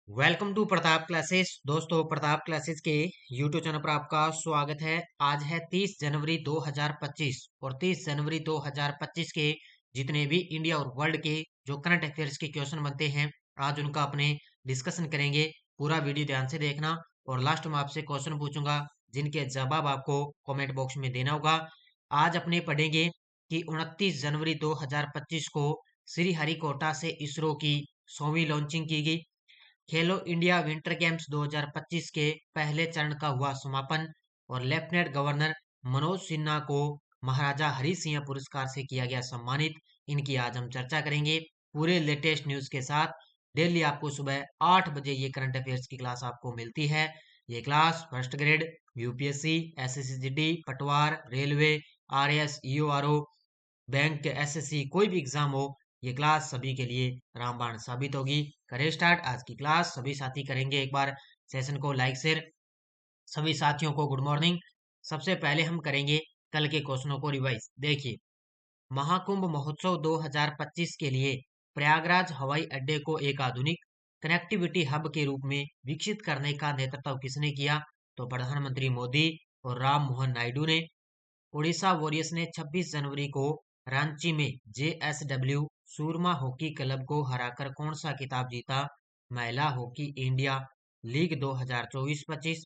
Welcome to Pratap classes. दोस्तों, Pratap classes के YouTube channel पर आपका स्वागत है। आज है 30 जनवरी 2025 और 30 जनवरी 2025 के जितने भी इंडिया और वर्ल्ड के जो करंट अफेयर्स के क्वेश्चन बनते हैं, आज उनका अपने डिस्कशन करेंगे। पूरा वीडियो ध्यान से देखना और लास्ट में आपसे क्वेश्चन पूछूंगा जिनके जवाब आपको कमेंट बॉक्स में देना होगा। आज अपने पढ़ेंगे कि 29 जनवरी 2025 को श्रीहरिकोटा से इसरो की 100वीं लॉन्चिंग की गई। खेलो इंडिया विंटर गेम्स 2025 के पहले चरण का हुआ समापन और लेफ्टिनेंट गवर्नर मनोज सिन्हा को महाराजा हरि सिंह पुरस्कार से किया गया सम्मानित। इनकी आज हम चर्चा करेंगे पूरे लेटेस्ट न्यूज के साथ। डेली आपको सुबह 8 बजे ये करंट अफेयर्स की क्लास आपको मिलती है। ये class first grade, UPSC, SSC, पटवार, रेलवे, आरएस, ईओआरओ, बैंक, एसएससी, कोई भी एग्जाम हो, ये क्लास सभी के लिए रामबाण साबित होगी। करें स्टार्ट आज की क्लास। सभी साथी करेंगे एक बार सेशन को लाइक शेयर। सभी साथियों को गुड मॉर्निंग। सबसे पहले हम करेंगे कल के क्वेश्चनों को रिवाइज। देखिए, महाकुंभ महोत्सव 2025 के लिए प्रयागराज हवाई अड्डे को एक आधुनिक कनेक्टिविटी हब के रूप में विकसित करने का नेतृत्व किसने किया? तो प्रधानमंत्री मोदी और राम मोहन नायडू ने। ओडिशा वॉरियर्स ने 26 जनवरी को रांची में जेएसडब्ल्यू सूरमा हॉकी क्लब को हराकर कौन सा खिताब जीता? महिला हॉकी इंडिया लीग 2024-25।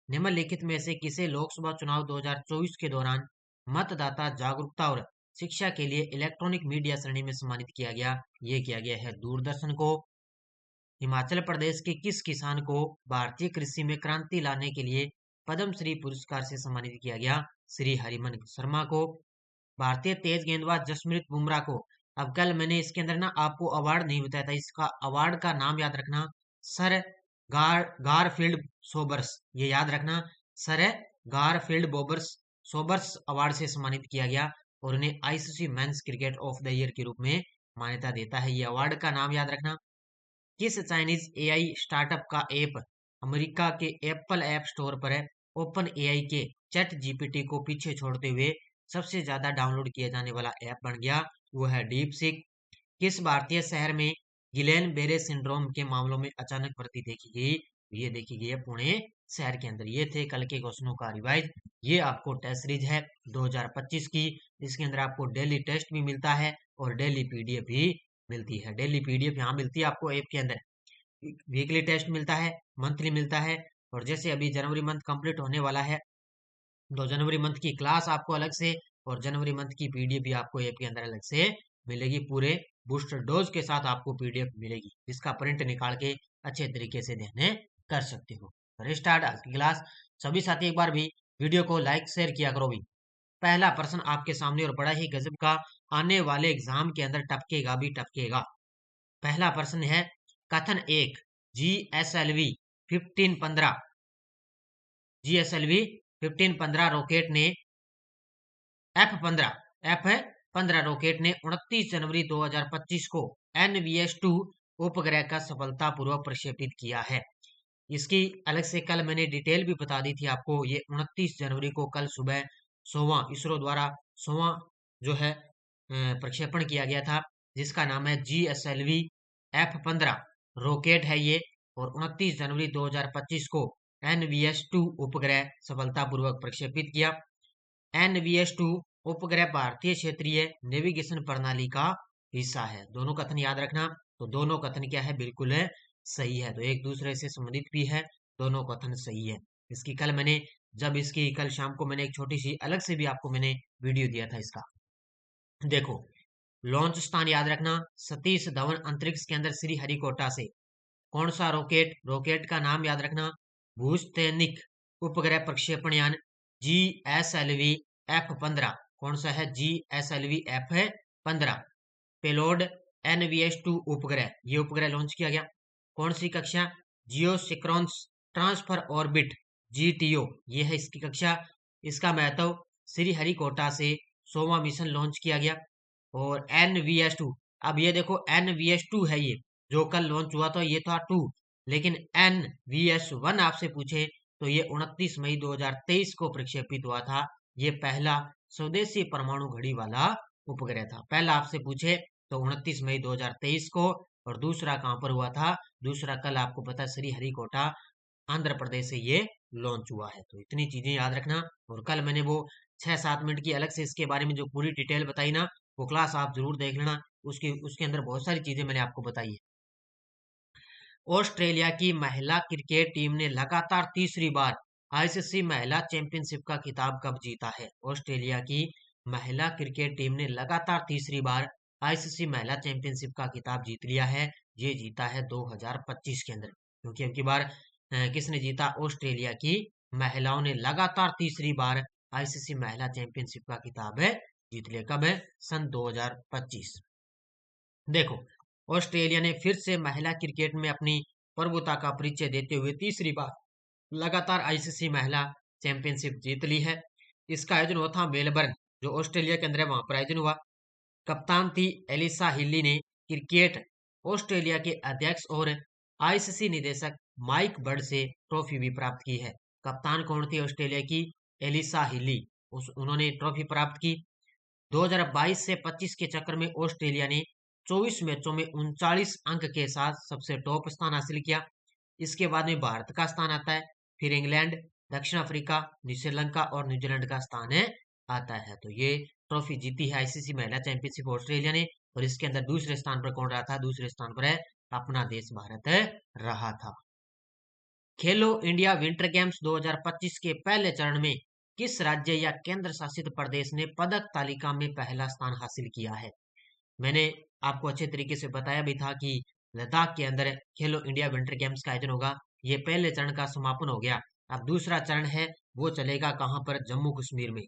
निम्नलिखित में से किसे लोकसभा चुनाव 2024 के दौरान मतदाता जागरूकता और शिक्षा के लिए इलेक्ट्रॉनिक मीडिया श्रेणी में सम्मानित किया गया? ये किया गया है दूरदर्शन को। हिमाचल प्रदेश के किस किसान को भारतीय कृषि में क्रांति लाने के लिए पद्म श्री पुरस्कार से सम्मानित किया गया? श्री हरिमन शर्मा को। भारतीय तेज गेंदबाज जसप्रीत बुमराह को, अब कल मैंने इसके अंदर ना आपको अवार्ड नहीं बताया था, इसका अवार्ड का नाम याद रखना, सर गारफील्ड सोबर्स, ये याद रखना, सर गारफील्ड बोबर्स सोबर्स अवार्ड से सम्मानित किया गया और उन्हें ICC men's cricket of the year के रूप में मान्यता देता है। ये अवार्ड का नाम याद रखना। किस चाइनीज एआई स्टार्टअप का ऐप अमेरिका के एप्पल ऐप स्टोर पर है? ओपन एआई के चैट जीपीटी को पीछे छोड़ते हुए सबसे ज्यादा डाउनलोड किया जाने वाला ऐप बन गया, वो है डीप सीक। किस भारतीय शहर में गिलेन बेरे सिंड्रोम के मामलों में अचानक वृद्धि देखी गई? ये देखी गई है पुणे शहर के अंदर। ये थे कल के क्वेश्चनों का रिवाइज। ये आपको टेस्ट सीरीज है 2025 की। इसके अंदर आपको डेली टेस्ट भी मिलता है और डेली पीडीएफ भी मिलती है। डेली पीडीएफ यहाँ मिलती है आपको ऐप के अंदर। वीकली टेस्ट मिलता है, मंथली मिलता है। और जैसे अभी जनवरी मंथ कंप्लीट होने वाला है, तो जनवरी मंथ की क्लास आपको अलग से और जनवरी मंथ की पीडीएफ भी आपको ऐप के अंदर अलग से मिलेगी। पूरे बूस्टर डोज के साथ आपको पीडीएफ मिलेगी, जिसका प्रिंट निकाल के अच्छे तरीके से देखने कर सकते हो। स्टार्ट आज की क्लास। सभी साथी एक बार भी वीडियो को लाइक शेयर किया करो भी। पहला प्रश्न आपके सामने और बड़ा ही गजब का, आने वाले एग्जाम के अंदर टपकेगा भी टपकेगा। पहला प्रश्न है, कथन एक, जीएसएलवी 1515 जीएसएलवी 1515 रॉकेट ने F15 रॉकेट ने 29 जनवरी 2025 को NVS-2 उपग्रह का सफलतापूर्वक प्रक्षेपित किया है। इसकी अलग से कल मैंने डिटेल भी बता दी थी आपको। ये 29 जनवरी को कल सुबह 100वां इसरो द्वारा 100वां जो है प्रक्षेपण किया गया था, जिसका नाम है GSLV F15 रॉकेट है ये। और 29 जनवरी 2025 को NVS-2 उपग्रह सफलतापूर्वक प्रक्षेपित किया। NVS-2 उपग्रह भारतीय क्षेत्रीय नेविगेशन प्रणाली का हिस्सा है। दोनों कथन याद रखना। तो दोनों कथन क्या है? बिल्कुल है, सही है। तो एक दूसरे से संबंधित भी है, दोनों कथन सही है। इसकी कल मैंने जब इसकी कल शाम को मैंने एक छोटी सी अलग से भी आपको मैंने वीडियो दिया था इसका। देखो, लॉन्च स्थान याद रखना, सतीश धवन अंतरिक्ष के अंदर श्री हरिकोटा से। कौन सा रॉकेट? रॉकेट का नाम याद रखना, भूस्थैनिक उपग्रह प्रक्षेपण यान GSLV F15। कौन सा है? GSLV F15। पेलोड NVS-2 उपग्रह, ये उपग्रह लॉन्च किया गया। कौन सी कक्षा? जियो सिक्रोन्स ट्रांसफर ऑर्बिट GTO, ये है इसकी कक्षा। इसका महत्व, श्री हरिकोटा से 100वां मिशन लॉन्च किया गया। और NVS-2, अब ये देखो NVS-2 है, ये जो कल लॉन्च हुआ था ये था 2, लेकिन NVS-1 आपसे पूछे तो ये 29 मई 2023 को प्रक्षेपित हुआ था। ये पहला स्वदेशी परमाणु घड़ी वाला उपग्रह था। पहला आपसे पूछे तो 29 मई 2023 को और दूसरा कहाँ पर हुआ था, दूसरा कल आपको पता है श्रीहरिकोटा आंध्र प्रदेश से ये लॉन्च हुआ है। तो इतनी चीजें याद रखना। और कल मैंने वो 6-7 मिनट की अलग से इसके बारे में जो पूरी डिटेल बताई ना, वो क्लास आप जरूर देख लेना। उसके उसके अंदर बहुत सारी चीजें मैंने आपको बताई है। ऑस्ट्रेलिया की महिला क्रिकेट टीम ने लगातार तीसरी बार आईसीसी महिला चैंपियनशिप का खिताब कब जीता है? ऑस्ट्रेलिया की महिला क्रिकेट टीम ने लगातार तीसरी बार आईसीसी महिला चैंपियनशिप का खिताब जीत लिया है। ये जीता है 2025 के अंदर, क्योंकि अब की बार किसने जीता? ऑस्ट्रेलिया की महिलाओं ने लगातार तीसरी बार आईसीसी महिला चैंपियनशिप का खिताब है जीत लिया। कब है? सन 2025। देखो, ऑस्ट्रेलिया ने फिर से महिला क्रिकेट में अपनी प्रभुता का परिचय देते हुए तीसरी बार लगातार आईसीसी महिला चैंपियनशिप जीत ली है। इसका आयोजन हुआ था मेलबर्न, जो ऑस्ट्रेलिया के अंदर है, वहां पर आयोजन हुआ। कप्तान थी एलिसा हिल्ली ने क्रिकेट ऑस्ट्रेलिया के अध्यक्ष और आईसीसी निदेशक माइक बर्ड से ट्रॉफी भी प्राप्त की है। कप्तान कौन थी ऑस्ट्रेलिया की? एलिसा हिल्ली। उन्होंने ट्रॉफी प्राप्त की। 2022 से 25 के चक्कर में ऑस्ट्रेलिया ने 24 मैचों में 39 अंक के साथ सबसे टॉप स्थान हासिल किया। इसके बाद में भारत का स्थान आता है, फिर इंग्लैंड, दक्षिण अफ्रीका, श्रीलंका और न्यूजीलैंड का स्थान है आता है। तो ये ट्रॉफी जीती है आईसीसी महिला चैंपियनशिप ऑस्ट्रेलिया ने। और इसके अंदर दूसरे स्थान पर कौन रहा था? दूसरे स्थान पर है अपना देश भारत रहा था। खेलो इंडिया विंटर गेम्स 2025 के पहले चरण में किस राज्य या केंद्र शासित प्रदेश ने पदक तालिका में पहला स्थान हासिल किया है? मैंने आपको अच्छे तरीके से बताया भी था कि लद्दाख के अंदर खेलो इंडिया विंटर गेम्स का आयोजन होगा। ये पहले चरण का समापन हो गया। अब दूसरा चरण है, वो चलेगा कहां पर? जम्मू कश्मीर में।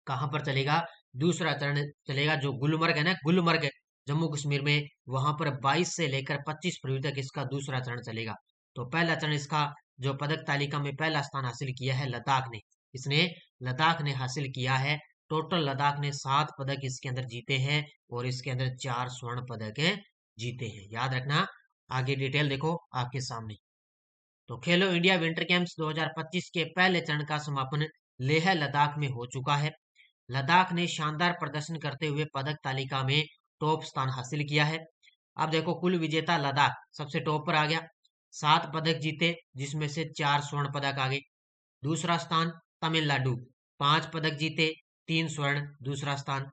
कहां पर चलेगा? दूसरा चरण चलेगा जो गुलमर्ग है ना, गुलमर्ग जम्मू कश्मीर में, वहां पर 22 से लेकर 25 फरवरी तक इसका दूसरा चरण चलेगा। तो पहला चरण इसका जो पदक तालिका में पहला स्थान हासिल किया है लद्दाख ने, इसने लद्दाख ने हासिल किया है। टोटल लद्दाख ने 7 पदक इसके अंदर जीते हैं और इसके अंदर 4 स्वर्ण पदक जीते हैं। याद रखना, आगे डिटेल देखो आपके सामने। तो खेलो इंडिया विंटर गेम्स 2025 के पहले चरण का समापन लेह लद्दाख में हो चुका है। लद्दाख ने शानदार प्रदर्शन करते हुए पदक तालिका में टॉप स्थान हासिल किया है। अब देखो, कुल विजेता लद्दाख सबसे टॉप पर आ गया, 7 पदक जीते जिसमें से 4 स्वर्ण पदक आ गए। दूसरा स्थान तमिलनाडु, 5 पदक जीते, 3 स्वर्ण दूसरा स्थान।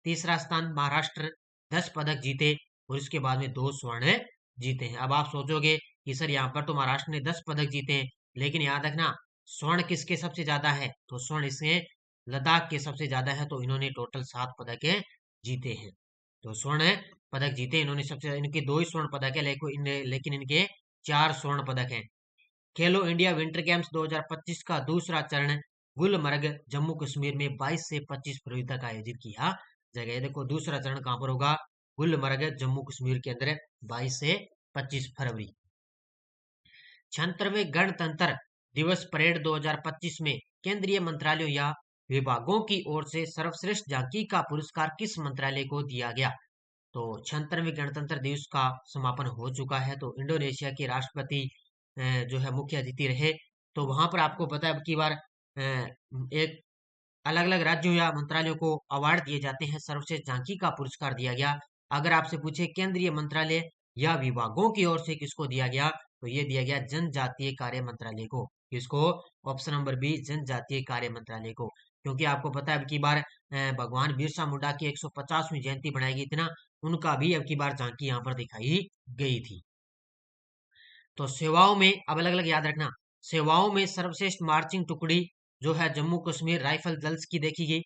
तीसरा स्थान महाराष्ट्र, 10 पदक जीते और इसके बाद में 2 स्वर्ण जीते हैं। अब आप सोचोगे कि सर यहाँ पर तो महाराष्ट्र ने 10 पदक जीते हैं, लेकिन याद रखना स्वर्ण किसके सबसे ज्यादा है? तो स्वर्ण इसमें लद्दाख के सबसे ज्यादा है। तो इन्होंने टोटल 7 पदक जीते हैं। तो स्वर्ण पदक जीते इन्होंने सबसे, इनके 2 ही स्वर्ण पदक है, लेकिन इनके 4 स्वर्ण पदक हैं। खेलो इंडिया विंटर गेम्स 2025 का दूसरा चरण गुलमर्ग जम्मू कश्मीर में 22 से 25 फरवरी तक आयोजित किया जाएगा। देखो, दूसरा चरण कहां पर होगा? गुलमर्ग जम्मू कश्मीर के अंदर 22 से 25 फरवरी। 76वें गणतंत्र दिवस परेड 2025 में केंद्रीय मंत्रालयों या विभागों की ओर से सर्वश्रेष्ठ झांकी का पुरस्कार किस मंत्रालय को दिया गया? तो 76वें गणतंत्र दिवस का समापन हो चुका है। तो इंडोनेशिया के राष्ट्रपति जो है मुख्य अतिथि रहे। तो वहां पर आपको पता है अब की बार एक अलग अलग राज्यों या मंत्रालयों को अवार्ड दिए जाते हैं, सर्वश्रेष्ठ झांकी का पुरस्कार दिया गया। अगर आपसे पूछे केंद्रीय मंत्रालय या विभागों की ओर से किसको दिया गया, तो ये दिया गया जनजातीय कार्य मंत्रालय को। किसको? ऑप्शन नंबर बी, जनजातीय कार्य मंत्रालय को। क्योंकि आपको पता है अब की बार भगवान बिरसा मुंडा की 150वीं जयंती बनाई गई थी ना, उनका भी अब की बार झांकी यहाँ पर दिखाई गई थी। तो सेवाओं में अब अलग अलग याद रखना, सेवाओं में सर्वश्रेष्ठ मार्चिंग टुकड़ी जो है जम्मू कश्मीर राइफल दल की देखी गई।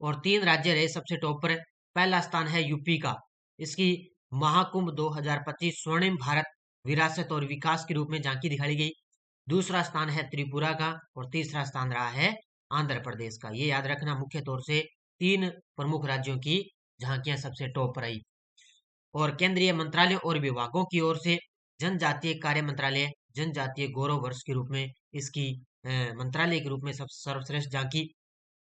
और 3 राज्य रहे सबसे टॉप पर। पहला स्थान है यूपी का, इसकी महाकुंभ 2025 स्वर्णिम भारत विरासत और विकास के रूप में झांकी दिखाई गई। दूसरा स्थान है त्रिपुरा का और तीसरा स्थान रहा है आंध्र प्रदेश का। ये याद रखना, मुख्य तौर से 3 प्रमुख राज्यों की झांकियां सबसे टॉप पर आई। और केंद्रीय मंत्रालयों और विभागों की ओर से जनजातीय कार्य मंत्रालय जनजातीय गौरव वर्ष के रूप में इसकी मंत्रालय के रूप में सब सर्वश्रेष्ठ झांकी।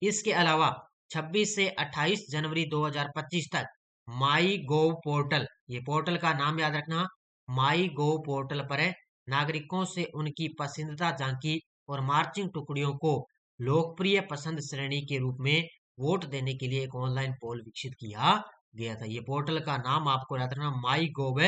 इसके अलावा 26 से 28 जनवरी 2025 तक माई गोव पोर्टल, ये पोर्टल का नाम याद रखना, माई गोव पोर्टल पर है, नागरिकों से उनकी पसंदीदा झांकी और मार्चिंग टुकड़ियों को लोकप्रिय पसंद श्रेणी के रूप में वोट देने के लिए एक ऑनलाइन पोल विकसित किया गया था। ये पोर्टल का नाम आपको याद रखना माई गोव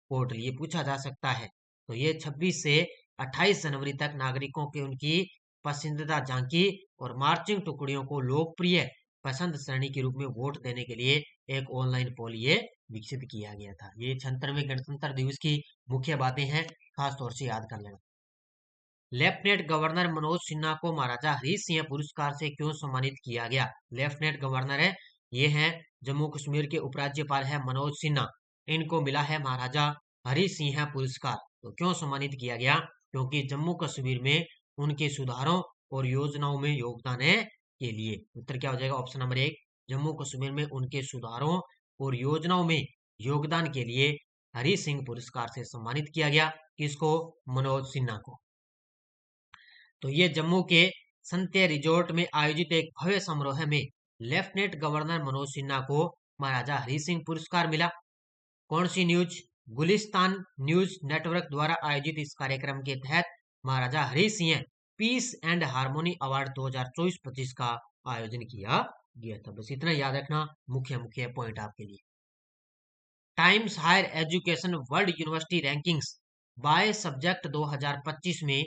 पोर्टल, ये पूछा जा सकता है। तो ये 26 से 28 जनवरी तक नागरिकों के उनकी पसंदीदा झांकी और मार्चिंग टुकड़ियों को लोकप्रिय पसंद श्रेणी के रूप में वोट देने के लिए एक ऑनलाइन पोल ये विकसित किया गया था। ये 76वें गणतंत्र दिवस की मुख्य बातें हैं, खास तौर से याद कर लेना। लेफ्टिनेंट गवर्नर मनोज सिन्हा को महाराजा हरीश सिंह पुरस्कार से क्यों सम्मानित किया गया? लेफ्टिनेंट गवर्नर है, ये हैं जम्मू कश्मीर के उपराज्यपाल है मनोज सिन्हा, इनको मिला है महाराजा हरीश सिंह पुरस्कार। तो क्यों सम्मानित किया गया? क्योंकि जम्मू कश्मीर में उनके सुधारों और योजनाओं में योगदान है के लिए। उत्तर क्या हो जाएगा? ऑप्शन नंबर 1, जम्मू कश्मीर में उनके सुधारों और योजनाओं में योगदान के लिए हरीश सिंह पुरस्कार से सम्मानित किया गया। किसको? मनोज सिन्हा को। तो ये जम्मू के संत्य रिजोर्ट में आयोजित एक भव्य समारोह में लेफ्टिनेंट गवर्नर मनोज सिन्हा को महाराजा हरि सिंह पुरस्कार मिला। कौन सी न्यूज? गुलिस्तान न्यूज नेटवर्क द्वारा आयोजित इस कार्यक्रम के तहत Maharaja Hari Singh peace and harmony award 2024-25 का आयोजन किया गया था। बस इतना याद रखना, मुख्य मुख्य पॉइंट आपके लिए। Times Higher Education World University Rankings by subject 2025 में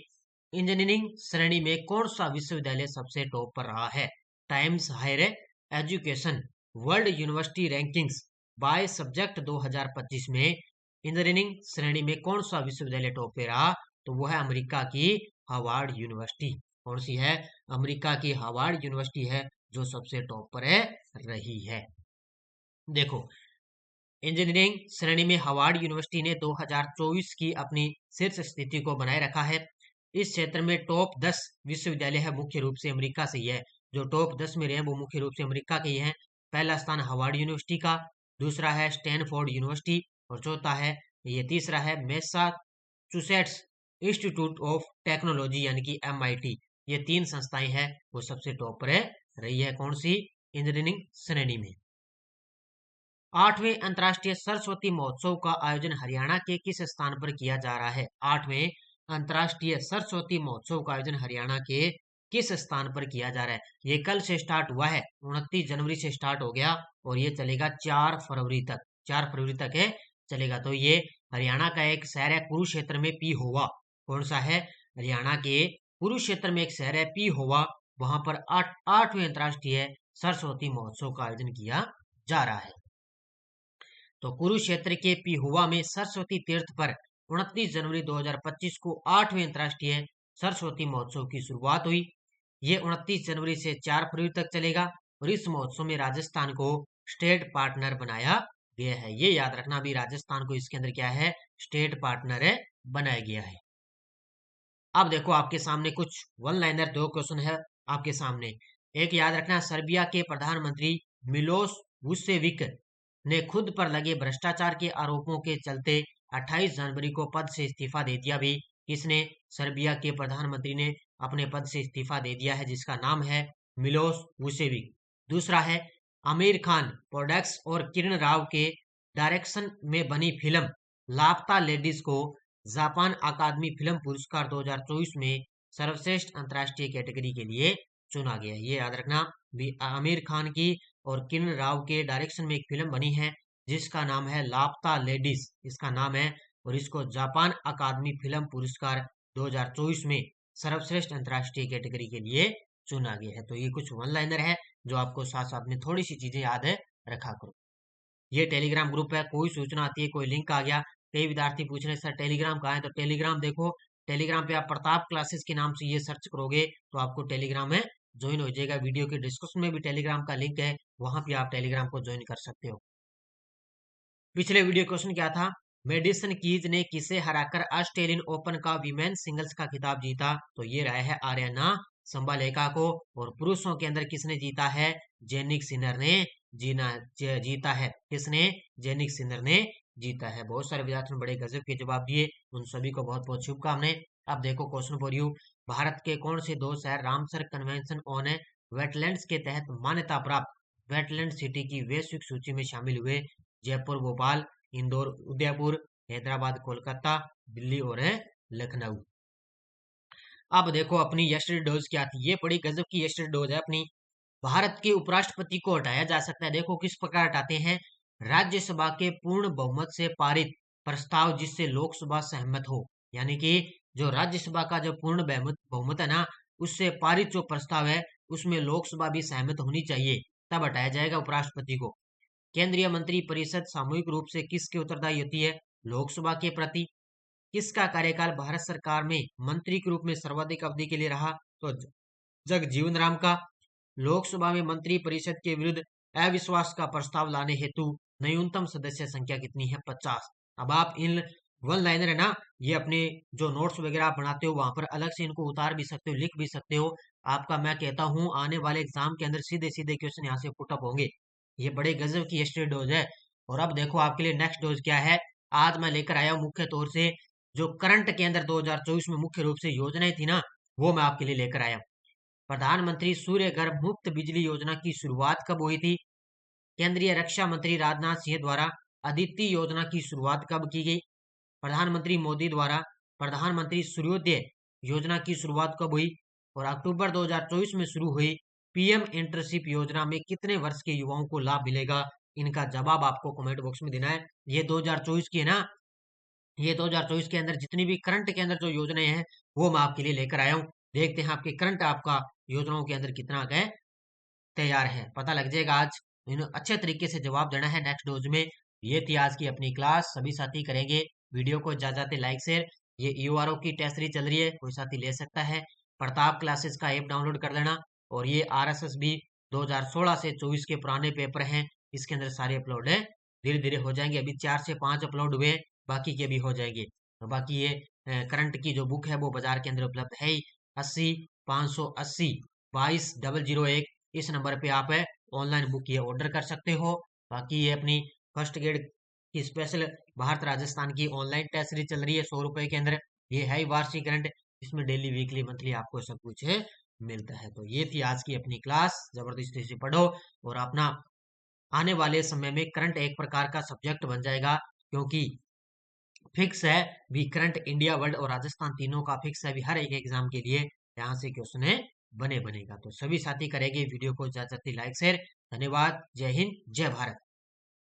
इंजीनियरिंग श्रेणी में कौन सा विश्वविद्यालय सबसे टॉप पर रहा है? Times Higher Education World University Rankings by subject 2025 में इंजीनियरिंग श्रेणी में कौन सा विश्वविद्यालय टॉप पे रहा? तो वो है अमेरिका की हार्वर्ड यूनिवर्सिटी। कौन सी है? अमेरिका की हार्वर्ड यूनिवर्सिटी है जो सबसे टॉप पर है रही है। देखो, इंजीनियरिंग श्रेणी में हार्वर्ड यूनिवर्सिटी ने 2024 की अपनी शीर्ष स्थिति को बनाए रखा है। इस क्षेत्र में टॉप 10 विश्वविद्यालय है, मुख्य रूप से अमेरिका से ही है। जो टॉप 10 में रहे वो मुख्य रूप से अमेरिका के ही हैं। पहला स्थान हार्वर्ड यूनिवर्सिटी का, दूसरा है स्टैनफोर्ड यूनिवर्सिटी और चौथा है, ये तीसरा है मैसाचुसेट्स इंस्टीट्यूट ऑफ टेक्नोलॉजी यानी कि MIT। ये 3 संस्थाएं हैं वो सबसे टॉप पर रही है। कौन सी? इंजीनियरिंग श्रेणी में। 8वें अंतर्राष्ट्रीय सरस्वती महोत्सव का आयोजन हरियाणा के किस स्थान पर किया जा रहा है? 8वें अंतर्राष्ट्रीय सरस्वती महोत्सव का आयोजन हरियाणा के किस स्थान पर किया जा रहा है? ये कल से स्टार्ट हुआ है, 29 जनवरी से स्टार्ट हो गया और ये चलेगा 4 फरवरी तक। 4 फरवरी तक है चलेगा। तो ये हरियाणा का एक शहर है कुरुक्षेत्र में, पी होवा। कौन सा है? हरियाणा के कुरुक्षेत्र में एक शहर है पी होवा, वहां पर 8वें अंतर्राष्ट्रीय सरस्वती महोत्सव का आयोजन किया जा रहा है। तो कुरुक्षेत्र के पिहुआ में सरस्वती तीर्थ पर 29 जनवरी 2025 को 8वें अंतर्राष्ट्रीय सरस्वती महोत्सव की शुरुआत हुई। ये 29 जनवरी से 4 फरवरी तक चलेगा और इस महोत्सव में राजस्थान को स्टेट पार्टनर बनाया गया है। ये याद रखना भी, राजस्थान को इसके अंदर क्या है? स्टेट पार्टनर है, बनाया गया है। अब देखो आपके सामने कुछ वन लाइनर 2 क्वेश्चन है आपके सामने। एक याद रखना, सर्बिया के प्रधानमंत्री मिलोस वुसेविक ने खुद पर लगे भ्रष्टाचार के आरोपों के चलते 28 जनवरी को पद से इस्तीफा दे दिया। भी किसने? सर्बिया के प्रधानमंत्री ने अपने पद से इस्तीफा दे दिया है, जिसका नाम है मिलोस वुसेविक। दूसरा है, आमिर खान प्रोडक्ट्स और किरण राव के डायरेक्शन में बनी फिल्म लापता लेडीज को जापान अकादमी फिल्म पुरस्कार 2024 में सर्वश्रेष्ठ अंतर्राष्ट्रीय कैटेगरी के लिए चुना गया। ये याद रखना भी, आमिर खान की और किरण राव के डायरेक्शन में एक फिल्म बनी है जिसका नाम है लापता लेडीज, इसका नाम है, और इसको जापान अकादमी फिल्म पुरस्कार 2024 में सर्वश्रेष्ठ अंतर्राष्ट्रीय कैटेगरी के लिए चुना गया है। तो ये कुछ वन लाइनर है जो आपको साथ साथ में थोड़ी सी चीजें याद रखा करो। ये टेलीग्राम ग्रुप है, कोई सूचना आती है, कोई लिंक आ गया, कई विद्यार्थी पूछ रहे हैं सर टेलीग्राम कहाँ है? तो टेलीग्राम देखो, टेलीग्राम पे आप प्रताप क्लासेस के नाम से ये सर्च करोगे तो आपको टेलीग्राम में ज्वाइन हो जाएगा। वीडियो के डिस्क्रिप्शन में भी टेलीग्राम का लिंक है, वहां पे आप टेलीग्राम को ज्वाइन कर सकते हो। पिछले वीडियो क्वेश्चन क्या था? मेडिसन कीज ने किसे हराकर ऑस्ट्रेलियन ओपन का वीमेन सिंगल्स का खिताब जीता? तो ये रहा है आर्यना संबालेका को। और पुरुषों के अंदर किसने जीता है? जेनिक सिनर ने जीता है। किसने? जेनिक सिनर ने जीता है। बहुत सारे विद्यार्थियों ने बड़े गजब के जवाब दिए, उन सभी को बहुत बहुत शुभकामनाएं। अब देखो क्वेश्चन फॉर यू, भारत के कौन से 2 शहर रामसर कन्वेंशन ऑन वेटलैंड्स के तहत मान्यता प्राप्त वेटलैंड सिटी की वैश्विक सूची में शामिल हुए? जयपुर भोपाल, इंदौर उदयपुर, हैदराबाद कोलकाता, दिल्ली और लखनऊ। अब देखो अपनी यस्टरडे डोज क्या थी, ये बड़ी गजब की यस्टरडे डोज है अपनी। भारत के उपराष्ट्रपति को हटाया जा सकता है। देखो किस प्रकार हटाते हैं, राज्यसभा के पूर्ण बहुमत से पारित प्रस्ताव जिससे लोकसभा सहमत हो। यानी कि जो राज्यसभा का जो पूर्ण बहुमत बहुमत है ना, उससे पारित जो प्रस्ताव है उसमें लोकसभा भी सहमत होनी चाहिए, तब हटाया जाएगा उपराष्ट्रपति को। केंद्रीय मंत्री परिषद सामूहिक रूप से किसके उत्तरदायी होती है? लोकसभा के प्रति। किसका कार्यकाल भारत सरकार में मंत्री के रूप में सर्वाधिक अवधि के लिए रहा? तो जगजीवन राम का। लोकसभा में मंत्री परिषद के विरुद्ध अविश्वास का प्रस्ताव लाने हेतु न्यूनतम सदस्य संख्या कितनी है? 50। अब आप इन वन लाइनर है ना, ये अपने जो नोट्स वगैरह आप बनाते हो वहां पर अलग से इनको उतार भी सकते हो, लिख भी सकते हो। आपका मैं कहता हूं आने वाले एग्जाम के अंदर सीधे सीधे क्वेश्चन यहाँ से पुटअप होंगे। ये बड़े गजब की हिस्ट्री डोज है। और अब देखो आपके लिए नेक्स्ट डोज क्या है। आज मैं लेकर आया हूं मुख्य तौर से जो करंट के अंदर 2024 में मुख्य रूप से योजनाएं थी ना, वो मैं आपके लिए लेकर आया हूं। प्रधानमंत्री सूर्य घर मुफ्त बिजली योजना की शुरुआत कब हुई थी? केंद्रीय रक्षा मंत्री राजनाथ सिंह द्वारा अदिति योजना की शुरुआत कब की गई? प्रधानमंत्री मोदी द्वारा प्रधानमंत्री सूर्योदय योजना की शुरुआत कब हुई? और अक्टूबर 2024 में शुरू हुई पीएम इंटर्नशिप योजना में कितने वर्ष के युवाओं को लाभ मिलेगा? इनका जवाब आपको कमेंट बॉक्स में देना है। ये 2024 की है ना, ये 2024 के अंदर जितनी भी करंट के अंदर जो योजनाएं हैं वो मैं आपके लिए लेकर आया हूँ। देखते हैं आपके करंट आपका योजनाओं के अंदर कितना गए तैयार है, पता लग जाएगा आज। इन्हें अच्छे तरीके से जवाब देना है नेक्स्ट डोज में। ये थी आज की अपनी क्लास, सभी साथी करेंगे वीडियो को ज्यादा लाइक शेयर। ये यूआरओ की टेस्ट सीरीज चल रही है, कोई साथी ले सकता है। प्रताप क्लासेस का ऐप डाउनलोड कर लेना। और ये आरएसएस भी 2016 से 24 के पुराने पेपर हैं, इसके अंदर सारे अपलोड है, धीरे धीरे हो जाएंगे। अभी 4 से 5 अपलोड हुए, बाकी के भी हो जाएंगे। तो बाकी ये करंट की जो बुक है वो बाजार के अंदर उपलब्ध है ही। 80 580 22 001 इस नंबर पे आप ऑनलाइन बुक ये ऑर्डर कर सकते हो। बाकी ये अपनी फर्स्ट ग्रेड की स्पेशल भारत राजस्थान की ऑनलाइन टेस्ट सीरीज चल रही है 100 रुपए के अंदर। ये है ही वार्षिक करंट, इसमें डेली वीकली मंथली आपको सब कुछ है मिलता है। तो ये थी आज की अपनी क्लास, जबरदस्ती से पढ़ो और अपना आने वाले समय में करंट एक प्रकार का सब्जेक्ट बन जाएगा, क्योंकि फिक्स है भी करंट इंडिया वर्ल्ड और राजस्थान तीनों का फिक्स है भी हर एक एग्जाम के लिए यहाँ से क्वेश्चन है बनेगा। तो सभी साथी करेंगे वीडियो को ज्यादा से लाइक शेयर। धन्यवाद। जय हिंद, जय भारत।